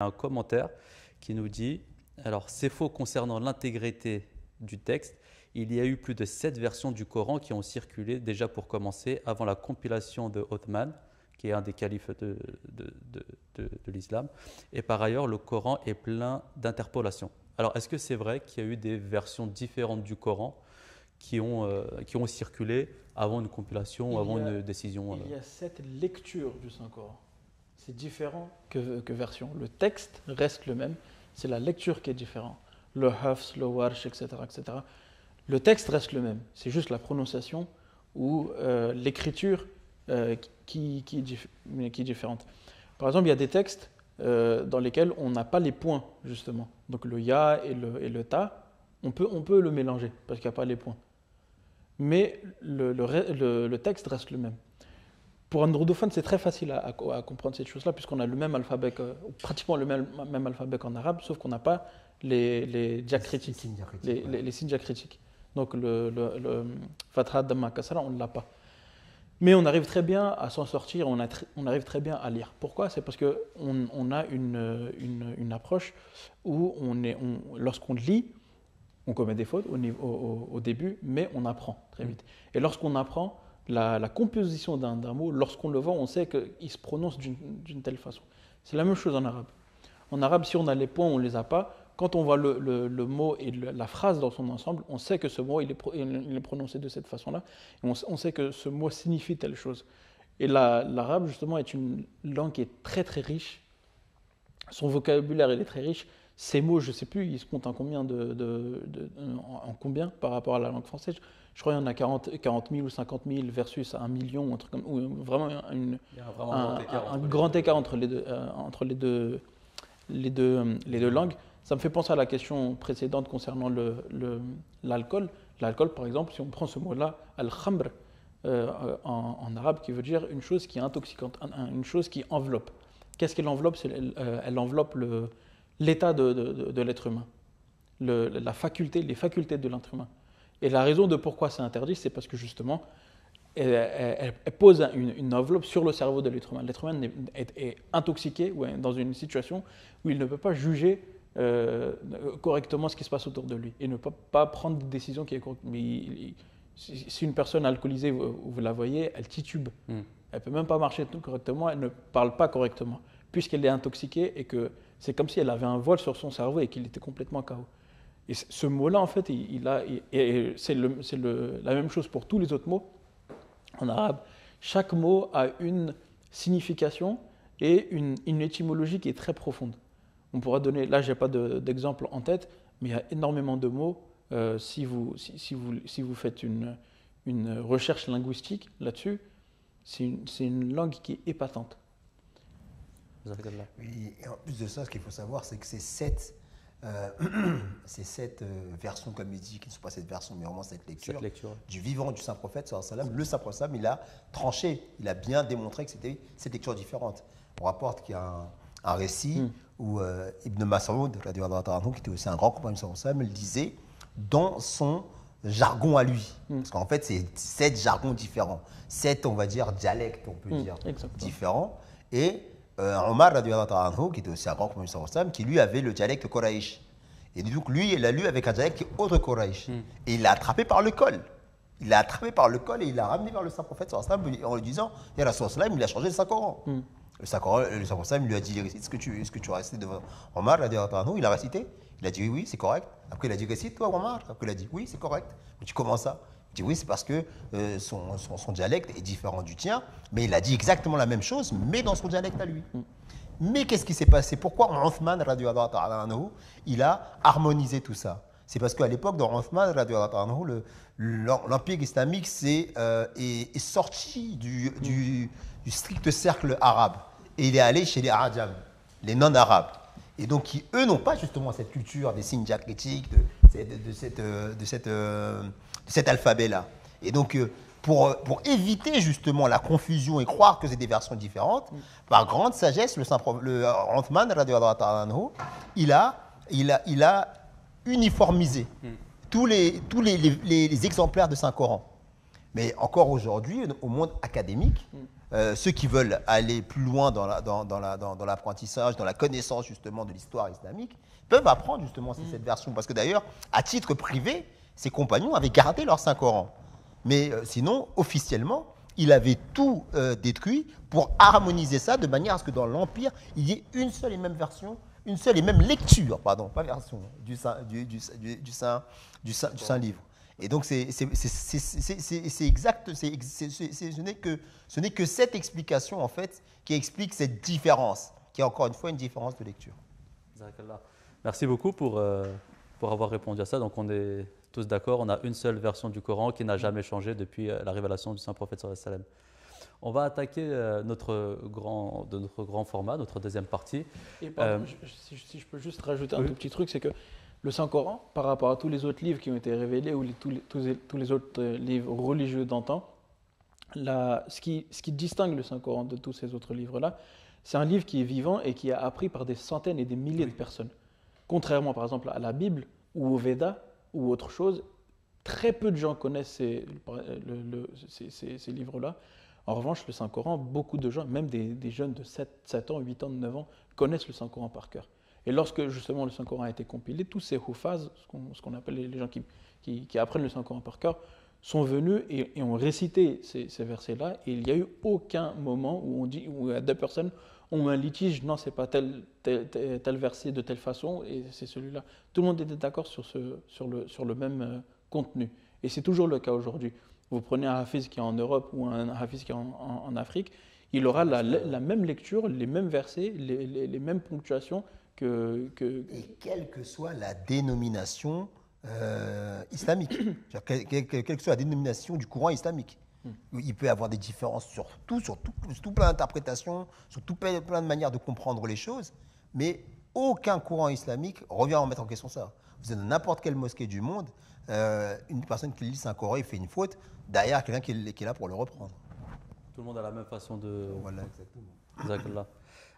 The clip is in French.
Un commentaire qui nous dit, alors c'est faux concernant l'intégrité du texte, il y a eu plus de 7 versions du Coran qui ont circulé déjà pour commencer avant la compilation de Othman, qui est un des califes de l'islam, et par ailleurs le Coran est plein d'interpolations. Alors est-ce que c'est vrai qu'il y a eu des versions différentes du Coran qui ont circulé avant une compilation ou avant une décision Il y a 7 lectures du Saint-Coran. C'est différent que version. Le texte reste le même, c'est la lecture qui est différente. Le Hafs, le Warsh, etc., etc. Le texte reste le même, c'est juste la prononciation ou l'écriture qui est différente. Par exemple, il y a des textes dans lesquels on n'a pas les points, justement. Donc le Ya et le Ta, on peut le mélanger parce qu'il n'y a pas les points. Mais le texte reste le même. Pour un nordophone, c'est très facile à comprendre cette chose-là, puisqu'on a le même alphabet, pratiquement le même alphabet qu'en arabe, sauf qu'on n'a pas les diacritiques, les signes diacritiques. Donc le Fatha, Dhamma, Kasra, on ne l'a pas. Mais on arrive très bien à s'en sortir, on arrive très bien à lire. Pourquoi? C'est parce qu'on a une approche où lorsqu'on lit, on commet des fautes au début, mais on apprend très vite. Et lorsqu'on apprend, la composition d'un mot, lorsqu'on le voit, on sait qu'il se prononce d'une telle façon. C'est la même chose en arabe. En arabe, si on a les points, on ne les a pas. Quand on voit le mot et la phrase dans son ensemble, on sait que ce mot il est prononcé de cette façon-là. Et on sait que ce mot signifie telle chose. Et l'arabe, justement, est une langue qui est très très riche. Son vocabulaire il est très riche. Ces mots, je ne sais plus, ils se comptent en combien, en combien par rapport à la langue française. Je crois qu'il y en a 40 000 ou 50 000 versus 1 million, un truc comme, ou vraiment un grand écart entre les deux langues. Ça me fait penser à la question précédente concernant l'alcool. L'alcool, par exemple, si on prend ce mot-là, al-khamr, en arabe, qui veut dire une chose qui est intoxicante, une chose qui enveloppe. Qu'est-ce qu'elle enveloppe? Elle enveloppe l'état de l'être humain, les facultés de l'être humain. Et la raison de pourquoi c'est interdit, c'est parce que justement, elle pose une enveloppe sur le cerveau de l'être humain. L'être humain est intoxiqué ou est dans une situation où il ne peut pas juger correctement ce qui se passe autour de lui et ne peut pas prendre des décisions qui est correctes. Mais si une personne alcoolisée, vous la voyez, elle titube. Elle ne peut même pas marcher correctement, elle ne parle pas correctement, puisqu'elle est intoxiquée et que c'est comme si elle avait un voile sur son cerveau et qu'il était complètement KO. Et ce mot-là, en fait, c'est la même chose pour tous les autres mots en arabe. Chaque mot a une signification et une étymologie qui est très profonde. On pourra donner, là, je n'ai pas d'exemple en tête, mais il y a énormément de mots. Si vous faites une recherche linguistique là-dessus, c'est une langue qui est épatante. Oui, et en plus de ça, ce qu'il faut savoir, c'est que ces sept versions, comme il dit, qui ne sont pas cette version, mais vraiment cette lecture. Du vivant du Saint-Prophète, le Saint-Prophète, il a tranché, il a bien démontré que c'était cette lecture différente. On rapporte qu'il y a un récit où Ibn Mas'ud, qui était aussi un grand compagnon du Saint-Prophète, il disait dans son jargon à lui. Parce qu'en fait, c'est 7 jargons différents. 7, on va dire, dialectes, on peut dire, différents. Et Omar, qui était aussi un grand compagnon du Saint-Prophète, qui lui avait le dialecte Quraysh. Et donc, lui, il l'a lu avec un dialecte qui est autre Quraysh. Et il l'a attrapé par le col. Il l'a attrapé par le col et il l'a ramené vers le Saint-Prophète en lui disant, il a changé le Saint-Coran. Le Saint-Prophète lui a dit, récite ce que tu as récité devant Omar, il a récité. Il a dit oui, c'est correct. Après, il a dit récite toi, Omar. Après, il a dit oui, c'est correct. Mais tu commences ça. Il dit oui, c'est parce que son dialecte est différent du tien, mais il a dit exactement la même chose, mais dans son dialecte à lui. Mais qu'est-ce qui s'est passé? Pourquoi Othman, il a harmonisé tout ça? C'est parce qu'à l'époque, dans Othman, l'Empire islamique est sorti du strict cercle arabe. Et il est allé chez les Arabes, les non-arabes. Et donc, qui, eux, n'ont pas justement cette culture des signes diacritiques, de cet alphabet-là. Et donc, pour éviter justement la confusion et croire que c'est des versions différentes, par grande sagesse, le Othman, il a uniformisé tous les exemplaires de Saint-Coran. Mais encore aujourd'hui, au monde académique, ceux qui veulent aller plus loin dans l'apprentissage, dans la connaissance justement de l'histoire islamique, peuvent apprendre justement cette version. Parce que d'ailleurs, à titre privé, ses compagnons avaient gardé leur Saint-Coran. Mais sinon, officiellement, il avait tout détruit pour harmoniser ça de manière à ce que dans l'Empire, il y ait une seule et même version, une seule et même lecture, pardon, pas version, du Saint Livre. Et donc, c'est exact, ce n'est que cette explication, en fait, qui explique cette différence, qui est encore une fois une différence de lecture. Merci beaucoup pour avoir répondu à ça. Donc, on est tous d'accord, on a une seule version du Coran qui n'a jamais changé depuis la révélation du Saint-Prophète sallallahu alayhi wa sallam. On va attaquer notre grand format, notre deuxième partie. Et pardon, si je peux juste rajouter un tout petit truc, c'est que le Saint-Coran, par rapport à tous les autres livres qui ont été révélés ou tous les autres livres religieux d'antan, ce qui distingue le Saint-Coran de tous ces autres livres-là, c'est un livre qui est vivant et qui est appris par des centaines et des milliers de personnes. Contrairement, par exemple, à la Bible ou au Veda ou autre chose, très peu de gens connaissent ces livres-là. En revanche, le Saint-Coran, beaucoup de gens, même des jeunes de 7 ans, 8 ans, 9 ans, connaissent le Saint-Coran par cœur. Et lorsque justement le Saint-Coran a été compilé, tous ces hufaz, ce qu'on appelle les gens qui apprennent le Saint-Coran par cœur, sont venus et ont récité ces versets-là. Et il n'y a eu aucun moment où deux personnes ont un litige, non, c'est pas tel verset de telle façon, et c'est celui-là. Tout le monde était d'accord sur le même contenu. Et c'est toujours le cas aujourd'hui. Vous prenez un hafiz qui est en Europe ou un hafiz qui est en Afrique, il aura la même lecture, les mêmes versets, les mêmes ponctuations et quelle que soit la dénomination islamique, quelle que soit la dénomination du courant islamique. Il peut y avoir des différences sur tout plein d'interprétations, sur tout plein de manières de comprendre les choses, mais aucun courant islamique revient à remettre en question ça. Vous êtes dans n'importe quelle mosquée du monde, une personne qui lit Saint-Coran, il fait une faute, derrière quelqu'un qui est là pour le reprendre. Tout le monde a la même façon de... Voilà, exactement.